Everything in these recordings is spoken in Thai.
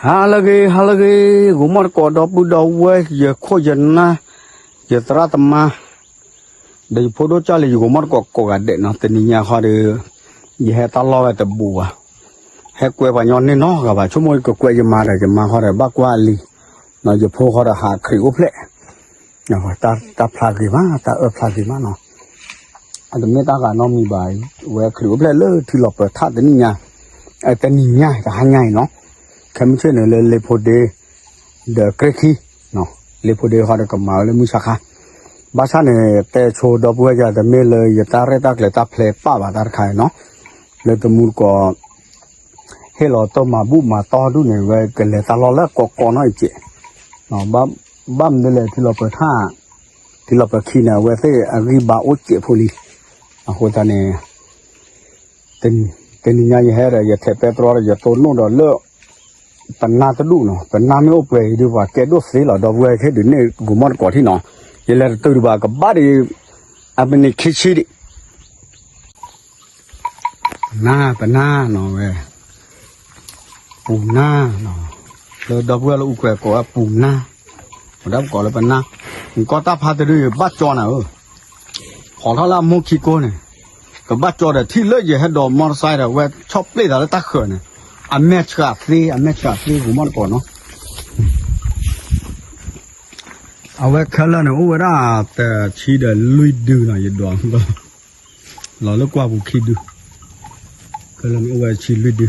halagi gumar ko do bu do we ye kho janna ye tratama de photo chali gumar ko ga de no teninya kho de ye he ta lo ta bu wa he kwe ba nyon ni no ga ba chumoy ko kwe ye ma de ma kho de ba kwa li no ye pho kho da ha khri u phle no ta phla ki ma ta phla ki ma no ada me ta ga no mi ba we khri u phle le thi lo pa tha teninya teninya ta ha nyai no kami chơi này le phode de kreki no le phode họ được cầm máu le musaka ba sa này te cho đó bữa giờ de me le yata re tak le ta ple pa ba dar khai no le to mur ko he lo to ma bu ma to du ne we ke le ta lo la ko no che no bam ne le ti lo pa tha ti lo pa khi na we se agi ba o che pholi a ho ta ne ten nya ye he re ye the petrol ye to no do leปัญนาตะดุเนาะปัญนาไม่โอเปดูว่าแกดูสิล่ะดอกเวแค่เดี๋ยวนี้กูมันก่อที่เนาะยันเลยตัวดูว่ากับบ้านดิอันนี้คิดชิดิปัญนาเนาะเว้ปูนาเนาะแล้วดอกเวเราอุกเวก็ว่าปูนาดับก่อนเลยปัญนาก็ตาพาตะดูบ้านจอน่ะขอเท่าละมุกิโก้เนี่ยกับบ้านจอแต่ที่เลิกอย่าให้ดอกมอเตอร์ไซค์แต่เวชอบเปรี้ยวแล้วตาเขินเนี่ยอเมริกาฟรีกูมันก่อนเนาะเอาไว้แค่ละเนี่ยโอ้เวลาแต่ชีเดลุยดูหน่อยอย่าดวงก็เราเลิกกว่าบุคิดดูแค่ละเนี่ยโอ้ไว้ชีลุยดู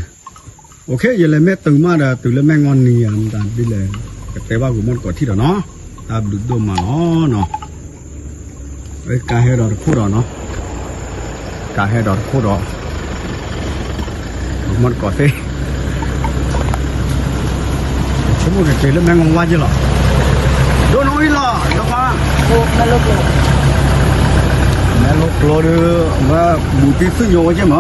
โอเคอย่าเลยแม่ตื่นมาเด้อตื่นแล้วแม่งอนนี่อ่ะมันตามไปเลยแต่ว่ากูมันก่อนที่เด้อเนาะตามดูมาเนาะไอ้กาเฮดอร์คู่เนาะกาเฮดอร์คู่กูมันก่อนสิchúng tôi chỉ là mang ngon quá chứ lọ, đồ nói lọ, đó mà, mẹ lộc đưa mà bùi tí sử dụng chứ mà,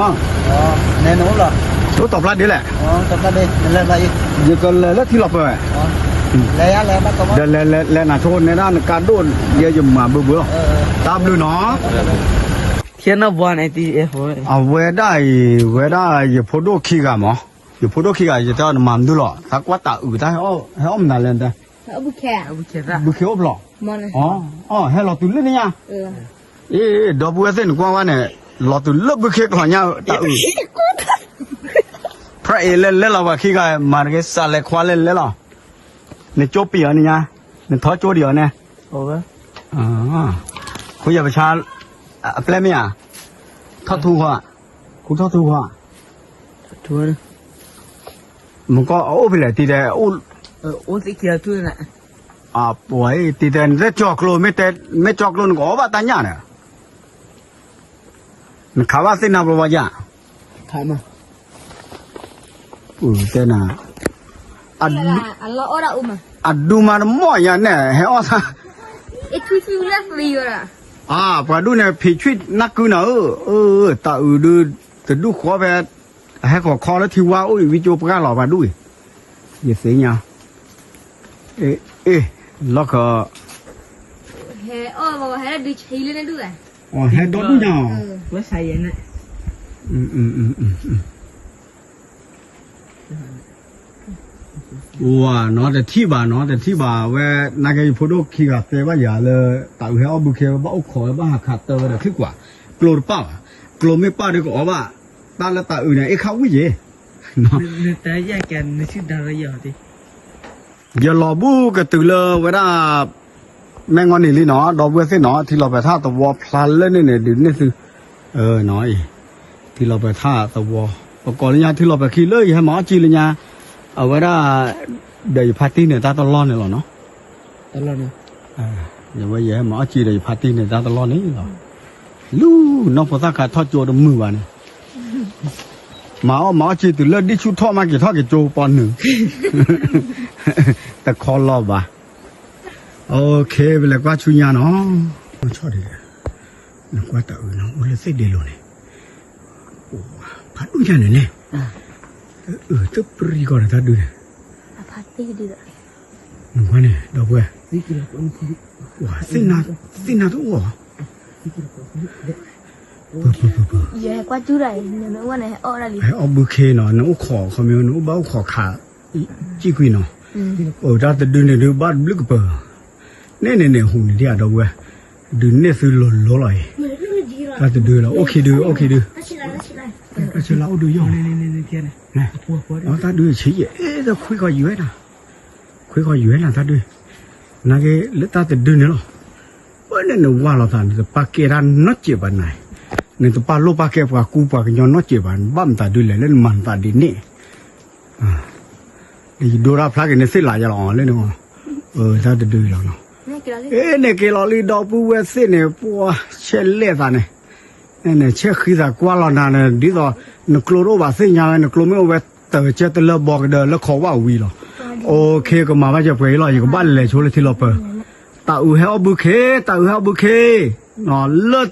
nè nấu lọ, số tập lại đi lẹ, tập lại đi, lên lại, giờ còn lẹ thì lọc rồi, lẹ bắt con, lẹ là thôn này đó là cá đôn, giờ dùng mà bữa, tam đưa nó, thiên nó buồn này thì thôi, về đây giờ photo khi cả mà.อยู่พูดขี้กันจะเจ้าหมันดูหรอสักว่าตาอื่นได้ให้อ้อมนั่นเลยได้บุเคละบุเคอบหรออ๋อให้เราตุนเล่นนี่ยังดอกบัวเส้นกว้างว่าเนี่ยเราตุนเลิกบุเคก่อนเนี่ยตาอื่นพระเอเล่นเราว่าขี้กันมาเกสาเล็กควาเล่นหรอในโจปีอ่ะนี่ยังในท้อโจเดียวเนี่ยโอ้คุณอย่าไปชาเปล่าไม่อ่ะทอดทูห่อคุณทอดทูห่อทูมันก็เอาไปเลยทีเดียวโอ้สิเขียวทุ่นน่ะป่วยทีเดียวได้จอกโลไม่จอกโลนก็ว่าตั้งยังเนี่ยมันข้าวสินะบอกว่าอย่างข้ามาเจ้าน่ะอัลลอฮ์เราดูมันมั่วอย่างเนี่ยเฮ้ยท่าทุยเล็กเลยอ่ะพอดูเนี่ยผีชีวิตนักกูน่ะตาดูจะดูขวบแบบให้ขอคอแล้วที่ว่าโอ้ยวิจูปกาหล่อมาด้วยอย่าเสียเนี่ยแล้วก็เฮ้บอกว่าให้ดูใช้เลยนะด้วยให้ดอดูเนี่ยว่าใช่ยังไงว้าเนาะแต่ที่บ้านเว้นักพูดขี้กับเตว่าอย่าเลยแต่เฮ้ยเอาบุกเขว่าเอาขอบ้าขาดเตอร์เลยขี้กว่ากลัวเปล่ากลัวไม่ป้าดีกว่าว่าตาละตาอื่นเนี่ยเขาวิ่งเนาะแต่แยกกันในชื่อดาราเยอะดิอย่ารอบูก็ตื่นเลยเวลาแม่งอนนี่ลีเนาะดอกเวสิเนาะที่เราไปท่าตะวอพลันเล่นเนี่ยดินี่คือน้อยที่เราไปท่าตะวอประกอบเลยที่เราไปขี่เลยให้หมอจีเลยเนี่ยเอาเวลาเดี๋ยวพาร์ตี้เนี่ยตาตลอดเนี่ยหรอเนาะตลอดเนี่ยอย่าว่าอย่าให้หมอจีเดี๋ยวพาร์ตี้เนี่ยตาตลอดนี่หรอลูน้องภาษาขาทอดโจดมือวะเนี่ยหมาจีตุเลิศดิชุดทอมากี่ทอกี่โจปอนหนึ่งแต่คอรอบว่ะโอเคไปแล้วก็ชุยาเนาะชอบดีเลยนึกว่าแต่เนาะโอ้เลยเสียดีเลยโอ้พัดดูยันเนี่ยจะปรีก่อนนะท่านดูเนี่ยพัดตีดีเลยนึกว่าเนี่ยดอกเว้ยว้าสินาตัวอย่าให้กว่าจุไรเนี่ยไม่ว่าไหนเอาอะไรให้เอาบุเคเนาะน้องขอเขาไม่น้องเบ้าขอขา จีกุยเนาะโอ้ถ้าจะดูเนี่ยดูบ้านลึกเปล่าเนี่ยหุ่นที่อาดเอาไว้ดูเนี่ยซื้อหล่นเลยถ้าจะดูแล้วโอเคดูก็เชื่อเราดูย่อเนี่ยเทียนเนี่ยอ๋อถ้าดูชี้เอ๊ะจะคุยก็อยู่นะคุยก็อยู่นะถ้าดูนั่นก็แล้วถ้าจะดูเนี่ยหรอวันนี้เนี่ยว่าเราท่านจะปากเกรันนัดเจ็บไหนเนี่ยจะปาโลปากเก็บกับกูปากย้อนนัดเจ็บบ้านตาดูเลยเล่นมันตาดีนี่ดีดูรับพลักเนี่ยสิหลายอย่างเลยเนาะถ้าจะดูแล้วเนาะเนี่ยเกล้าลีดอกปูเวสเนี่ยปัวเชลเล่ตาเนี่ยเชื่อคือจะกว่าเรานานเนี่ยดีต่อนกลัวรู้ว่าสิ่งอย่างนกลัวไม่เอาไว้แต่เจ้าแต่ละบอกเดินแล้วขอว่าวีหรอโอเคก็มาว่าจะไปหรออยู่กับบ้านเลยช่วยที่เราเปิดตาอูเฮาบุเคเนาะเลิศ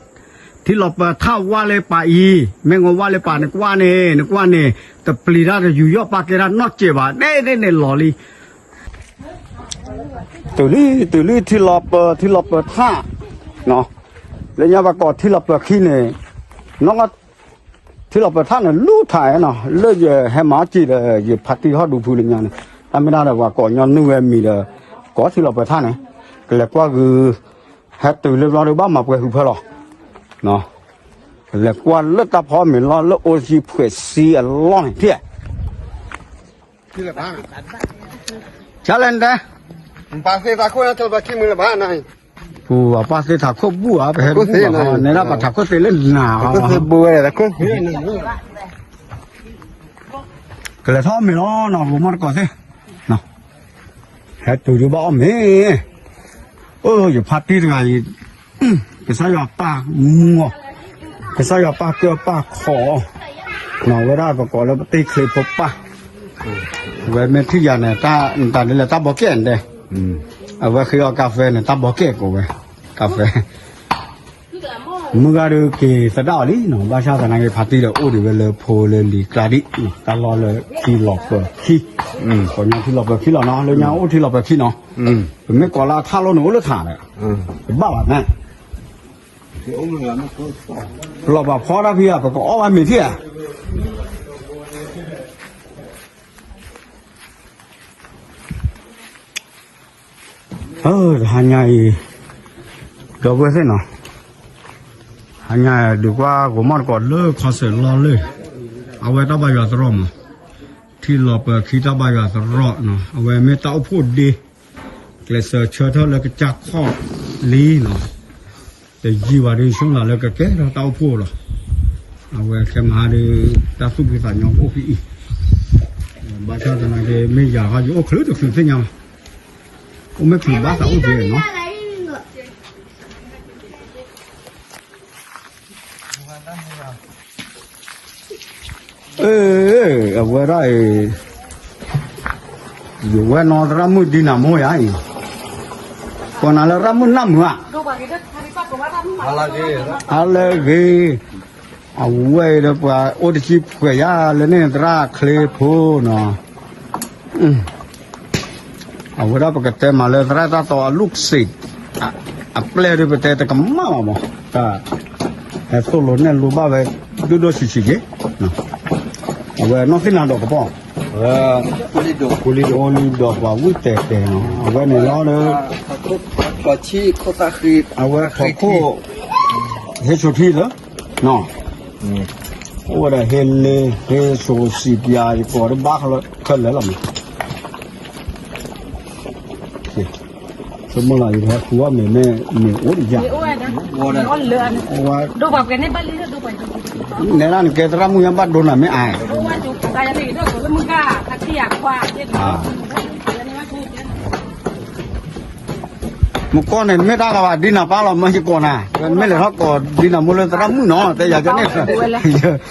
ที่เราเปิดถ้าว่าเลยป่าอีแม่งว่าเลยป่านึกว่าเนี่ยแต่ปลีได้อยู่ย่อปากเกรันนอกเจ็บอ่ะเนี่ยหล่อลีตัวนี้ที่เราเปิดท่าเนาะแล้วยังประกอบที่เราเปิดขี้เนี่ยน้องก็ที่เราเปิดท่าเนี่ยลู่ถ่ายเนาะเลิกให้หมาจีเลยอย่าพัดที่เขาดูพูดอย่างนี้ทำไม่ได้เลยว่าก่อนย้อนนู่นมีเลยก่อนที่เราเปิดท่าเนี่ยก็เลยว่าคือให้ตื่นเรียบร้อยบ้างมาเปิดหูเพลอเนาะแล้วว่าเลิกตาพอเหมือนเราเลิกโอซีเพื่อซีอร่อยที่ละบ้างชาเลนจ์ปาเสตาโคนะเจ้าตะคิมือละบ้านายกูว่าปาเสถาโคบัวไปเห็นบัวในรับปะถาโคเสเล่นหนาก็คือบัวเลยตะโคก็เลยท้อไม่รอเนาะกูมันก่อนสิเนาะให้ตัวอยู่บ้านมีอย่าพัดที่ไงก็ใส่ยาปากงัวก็ใส่ยาปากเกลือปากขอเนาะเวลาประกอบแล้วตีเคยพบปะเว้ยเมื่อที่ยาเนี่ยตาเนี่ยแหละตาบอกแก่นเด้เอาไว้คือเอากาแฟเนี่ยตาบอกแก่กูเว้ยกาแฟมึงก็ดูกี่สะดาวลิเนาะบ้านชาวตะนังก็พัดที่แล้วโอ้ดิเวลโพเลลีกราดิตลอดเลยขี้หลอกเปล่าขี้คนยังที่หลอกเปล่าขี้หลอกเนาะเลยยังโอ้ที่หลอกเปล่าขี้เนาะไม่ก่อนละท่าเราหนูเลยถ่าเลยบ้าแบบนั้นเราแบบพอได้พี่อ่ะก็อ้อมันมีที่อ่ะหายไงดอกเวสเนาะหายไงดีกว่ากูมันก่อนเลิกข้าเสร็จรอเลยเอาไว้ตั้งใบยาตรอมที่เราเปิดขี้ตั้งใบยาตรอเนาะเอาไว้ไม่ต้องพูดดีเกลเซอร์เชิดเท่าแล้วก็จักข้อลีเนาะแต่ยีว่าดีช่วงหลังแล้วก็แก่เราต้องพูดหรอเอาไว้แค่มาดีตาสุบิสัญญาโอพีบ้านชาวตะนังก็ไม่อยากให้โอ้คลื่นตัวสิ่งเสียง我们平巴上我觉得喏，我那有我拿着木的那么样，我拿了木那么啊，好了个，我的话我的去破呀，了那drac克普呢，เอาไว้ปกติมาเลยแต่ถ้าตัวลูกศิษย์เปลี่ยนไปแต่ก็มาหมดแต่โซโล่เนี่ยรู้บ้าไปดูสิเกเอาไว้นอกที่นั่นดอกกระป๋องคุลิโดว่าวิ่งแต่เนาะเอาไว้ในล้อเลยก็ชี้เขาตาคือเอาไว้ขอโค้เฮชุทีเหรอเนาะโอ้ได้เฮเลเฮโซสิบยาอีกคนบ้าเขาเลยขึ้นแล้วหรอสมมติเราอยู่ที่ครัวแม่โอ้ยจ้ะโอ้ยเลือนดูแบบกันในบ้านเลยดูไปในร้านเกตรามุยังบ้านโดนไม่อายดูว่าจุกตายนี่ด้วยแล้วมึงก็ทักที่อยากคว้าเนี่ยมุกก้อนเนี่ยไม่ได้ก็ว่าดินาป้าเราไม่ใช่ก้อนนะไม่เลยเขาก้อนดินามุลตรามุเนาะแต่อยากจะเนี่ย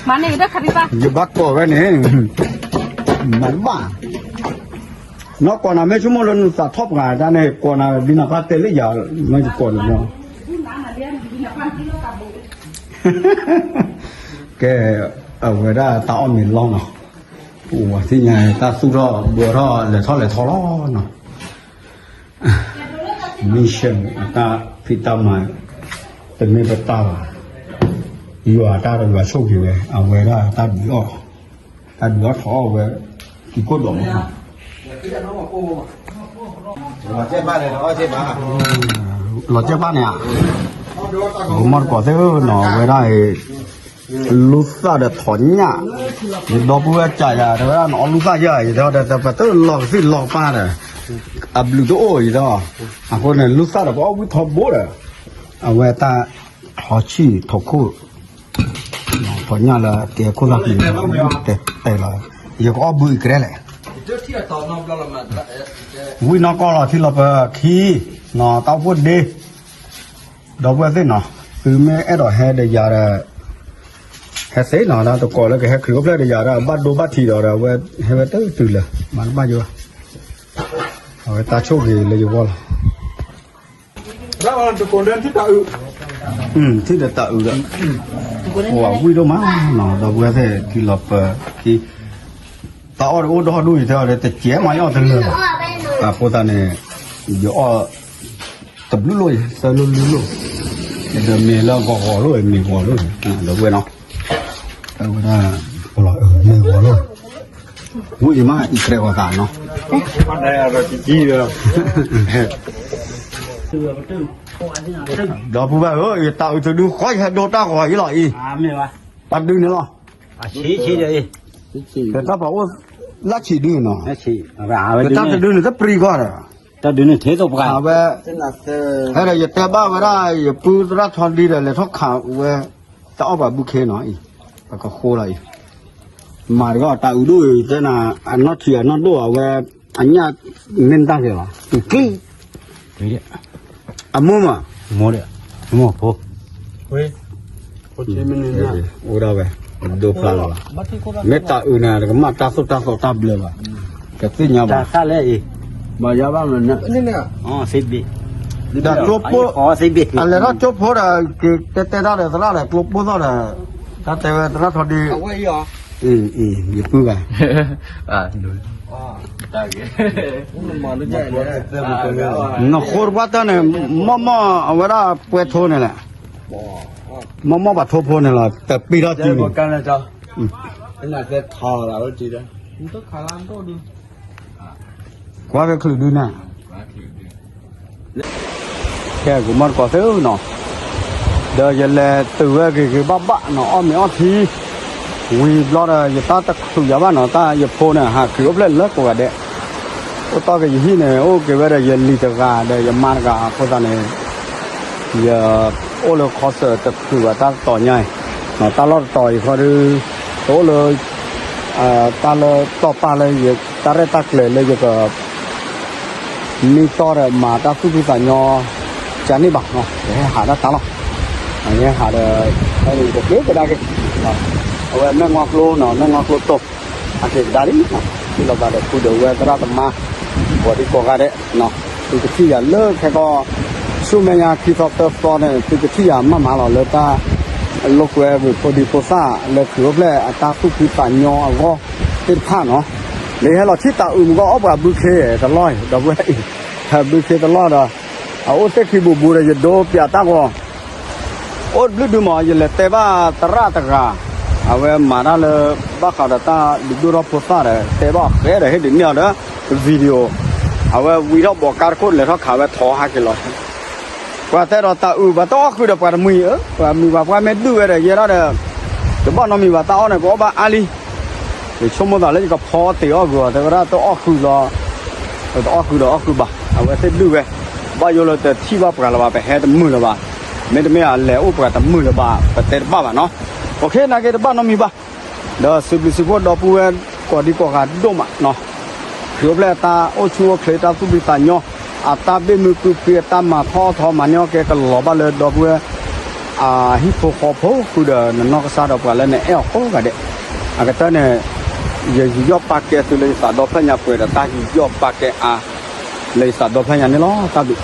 มาเนี่ยด้วยคดีป่ะอย่าบักก้อนไว้เนี่ยมันบ้าเนาะก่อนน่ะไม่ชั่วโมงละสักทบงานจ้าเนี่ยก่อนน่ะดินาพัดเตลิยาไม่จะก่อนเนาะแกเอาไว้ได้ตาอ้อมมีล้อเนาะโอ้ที่ไงตาสู้รอบัวรอเลยทอล้อเนาะมิเชลตาพิตามาแต่ไม่เป็นตาอยู่อาตาเราโชคดีเลยเอาไว้ได้ตาดูออกท้อไว้กี่คนดอก Mà chết ba này nó chết ba. lọ chết ba nè cũng mất có thế nó với lại lúc sao để thốn nhá thì đó bữa chạy à thế là nó lúc sao vậy thì đó để phải tới lọ gì lọ ba này à blue đó gì đó à con này lúc sao để có cái thọ bố đấy à về ta họ chỉ thọ cô thốn nhá là cái cô là gì để là giờ có bụi cái này vui nó có là thì là khi nó tao vứt đi đó vừa thế nó từ mấy cái đó hè để giờ là hè sấy nó là tao coi là cái hè khử lên để giờ là bắt đồ bắt thịt đó là vừa hè vừa tới từ là mà nó bao nhiêu rồi ta chốt gì là gì vô Đó là tụi con đến thích tự. thích là tự đó wow vui đâu mà nó đó vừa thế thì là khi tao ở đó đuổi theo để chế máy ở trên lửa à cô ta này giờ tập lúa rồi sao lúa giờ mình là gõ rồi mình gõ rồi đó quên nó tao đã gọi là mình gõ rồi vui gì mà ít cái gọi nó Con này là chi rồi. đó phụ bà ơi tạo từ đứa khói hay đồ ta gọi cái loại gì bắt đứa nữa lo chỉ đi người ta bảo lá chỉ đứa nó nó chỉ và người ta từ đứa nó rất pri quá rồi ta đừng thế đâu cả à về hay là giờ ta ba về đây giờ pu ra thon đi là thoát khảo về tao bảo bu khe nói và có khô lại mà có tạo đuôi thế là anh nó thiệt nó đùa về anh nhà nên ta hiểu cái đấy đấy à mua mua phố Ui. Cô chế mình nè. ở đâu về đồ plan rồi mấy ta nè cái mặt ta số ta bự rồi cái gì nhau ta xa lẽ gì mà giá bao nhiêu Nè nè. xếp đi đã chốt po xếp đi anh lấy nó chốt po là cái đó là chốt po đó là ta tê ta thôi đi Không quay gì gì pư vậy à đúng Mà nó chạy này. nó khô quá ta này mà ở đó quét thô này là mà bắt thô po này là tập pi đó Chơi một căn là cho. Cái là cái thò là nó chỉ đó. Không có khả năng tốt đi. quá cái khử đi nè cái của mình có thứ nó đời giờ là từ cái bắp bạ nó ôm nó thì vì lo là giờ ta khử giá bán nó ta giờ po này hả khử ốp lên lớp của đấy ô to cái gì này ô cái bây giờ giờ lì từ gà đây giờ man gà cô ta này giờ ô lô khó sợ tập khử ta tỏi nhảy nó ta lo tỏi khó đi tố lời ta lo to pa lời giờ ta ra tắc lời giờ mi to rồi mà ta cứ ta nhỏ chán đi bạc nó để hạ nó tao lo anh hạ được đây là cái cái đây cái ở nó ngọc lô nó ngọc lô to anh cái đá đi thì là vào được khu đầu về ra tầm ma của đi qua đấy nó thì cái khi là lơ cái có số mấy nhà khi tập to này thì cái khi mà là lơ ta lúc về vừa đi phố xa lơ cửa về ta cứ ta nhỏ go trên pha nó để hay là chỉ ta gõ vào bự khê ta loi đó vậy bự khê ta loi đó ô thế khi bù rồi giờ đô bịa ta go ô lúc đó mà giờ là tê ba ra ta cả về mà nó là bác họ đã ta được đưa ra phố xa đấy tê ba cái đấy hết đỉnh nhau đó video về video bỏ card code là nó khá về thò hai cái loi qua thế đó ta và to cứ được qua mì ớ và mì và qua mấy đứa này giờ đó là cái bọn nó mì và tao này có ba ali để cho một lần cái phò tiểu vừa thế ra to khử lo to khử đó khử bà và thế đứa về bao nhiêu là thi ba phải là ba phải hết mưa là ba mấy đứa mấy lẻ úp phải tầm mưa là ba phải tết ba nó ok là cái ba nó mì ba đó sự đó bùa qua đi qua gạt đôm mà nó khi bây ta ô chua khi ta su bị ta nhau ta bên mưa cứ phía ta mà thò mà nhau cái lò ba lên đó bùa hít phô cứ đờ nó có sao đâu cả lên này eo khó cả đấy cái tên này giờ do pakai tu lấy sa do phanya quê ta do pakai lấy sa do phanya này lo ta bị